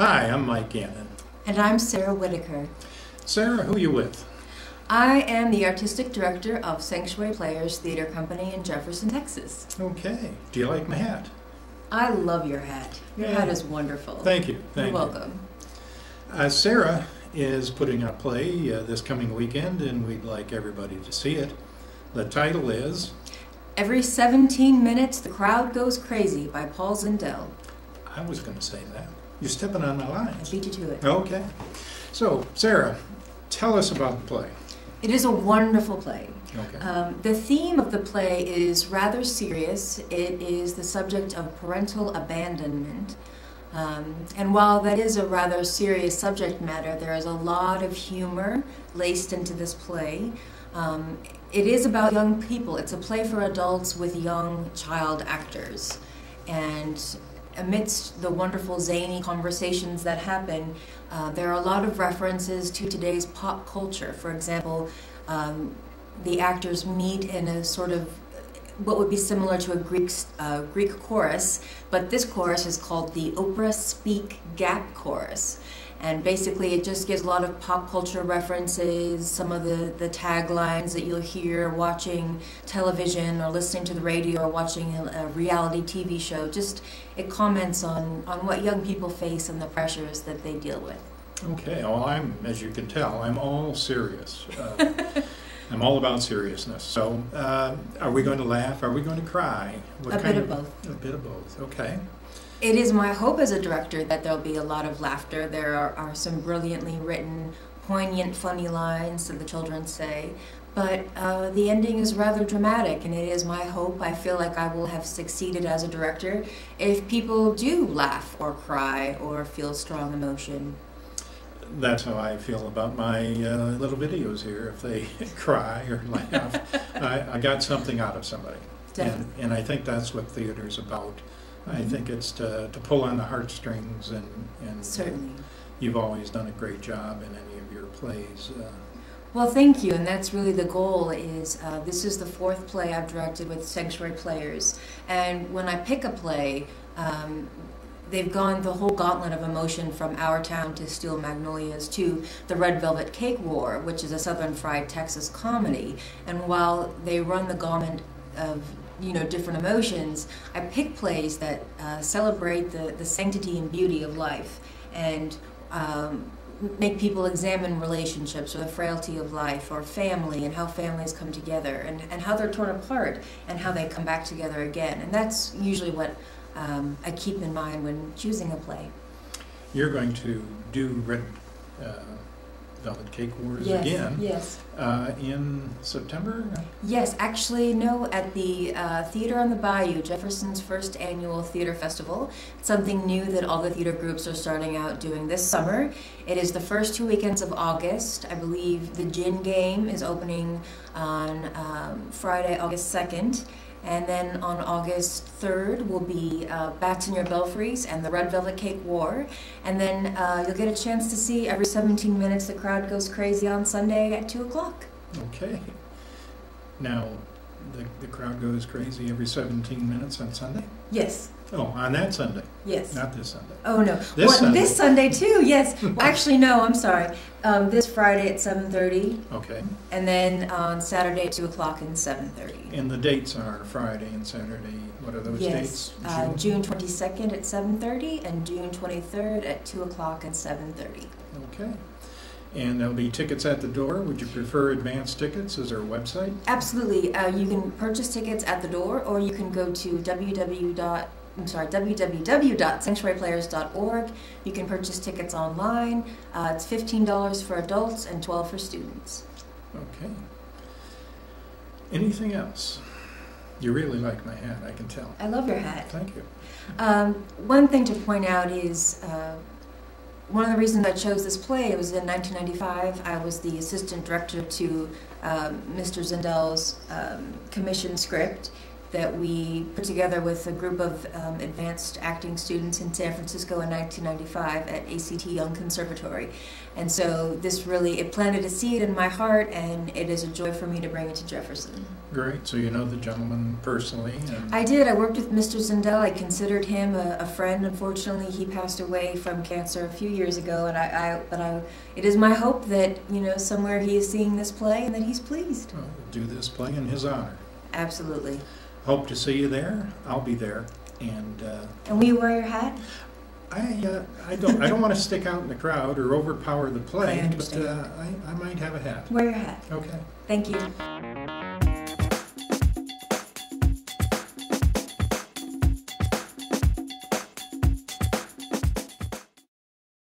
Hi, I'm Mike Gannon. And I'm Sara Whitaker. Sara, who are you with? I am the artistic director of Sanctuary Players Theater Company in Jefferson, Texas. Okay. Do you like my hat? I love your hat. Your hat is wonderful. Thank you. You're welcome. Sara is putting a play this coming weekend, and we'd like everybody to see it. The title is Every 17 Minutes, the Crowd Goes Crazy by Paul Zindel. I was going to say that. You're stepping on my lines. I beat you to it. Okay. So, Sara, tell us about the play. It is a wonderful play. Okay. The theme of the play is rather serious. It is the subject of parental abandonment. And while that is a rather serious subject matter, there is a lot of humor laced into this play. It is about young people. It's a play for adults with young child actors. And amidst the wonderful zany conversations that happen, there are a lot of references to today's pop culture. For example, the actors meet in a sort of what would be similar to a Greek chorus, but this chorus is called the Opera Speak Gap Chorus. And basically it just gives a lot of pop culture references, some of the taglines that you'll hear watching television or listening to the radio or watching a reality TV show. Just it comments on what young people face and the pressures that they deal with. Okay, well, as you can tell, I'm all serious. I'm all about seriousness. So, are we going to laugh? Are we going to cry? A bit of both. A bit of both, okay. It is my hope as a director that there'll be a lot of laughter. There are some brilliantly written, poignant, funny lines that the children say. But the ending is rather dramatic, and it is my hope. I feel like I will have succeeded as a director if people do laugh or cry or feel strong emotion. That's how I feel about my little videos here. If they cry or laugh, I got something out of somebody. And I think that's what theater's about. I think it's to pull on the heartstrings, and certainly. You've always done a great job in any of your plays. Well, thank you, and that's really the goal. Is this is the fourth play I've directed with Sanctuary Players, and when I pick a play, they've gone the whole gauntlet of emotion from Our Town to Steel Magnolias to the Red Velvet Cake War, which is a Southern Fried Texas comedy. And while they run the gamut of different emotions, I pick plays that celebrate the sanctity and beauty of life and make people examine relationships or the frailty of life or family and how families come together and how they're torn apart and how they come back together again. And that's usually what I keep in mind when choosing a play. You're going to do Red Velvet Cake Wars again? Yes. In September? Yes, actually, no, at the Theater on the Bayou, Jefferson's first annual theater festival. It's something new that all the theater groups are starting out doing this summer. It is the first 2 weekends of August. I believe the Gin Game is opening on Friday, August 2nd. And then on August 3rd will be Bats in Your Belfries and the Red Velvet Cake War. And then you'll get a chance to see Every 17 Minutes the Crowd Goes Crazy on Sunday at 2 o'clock. Okay. Now, the crowd goes crazy every 17 minutes on Sunday? Yes. Oh, on that Sunday? Yes. Not this Sunday. Oh, no. This Sunday too, yes. Well, actually, no, I'm sorry. This Friday at 7:30. Okay. And then on Saturday at 2 o'clock and 7:30. And the dates are Friday and Saturday. What are those dates? June 22nd at 7:30 and June 23rd at 2 o'clock and 7:30. Okay. And there'll be tickets at the door. Would you prefer advance tickets? Is there a website? Absolutely. You can purchase tickets at the door, or you can go to www.sanctuaryplayers.org. You can purchase tickets online. It's $15 for adults and $12 for students. Okay. Anything else? You really like my hat, I can tell. I love your hat. Thank you. One thing to point out is one of the reasons I chose this play, it was in 1995. I was the assistant director to Mr. Zindel's commissioned script. that we put together with a group of advanced acting students in San Francisco in 1995 at ACT Young Conservatory. And so this really, it planted a seed in my heart, and it is a joy for me to bring it to Jefferson. Great. So you know the gentleman personally? I did. I worked with Mr. Zindel. I considered him a friend. Unfortunately, he passed away from cancer a few years ago, and it is my hope that, you know, somewhere he is seeing this play and that he's pleased. Well, we'll do this play in his honor. Absolutely. Hope to see you there. I'll be there. And will you wear your hat? I don't want to stick out in the crowd or overpower the play, but I might have a hat. Wear your hat. Okay. Thank you.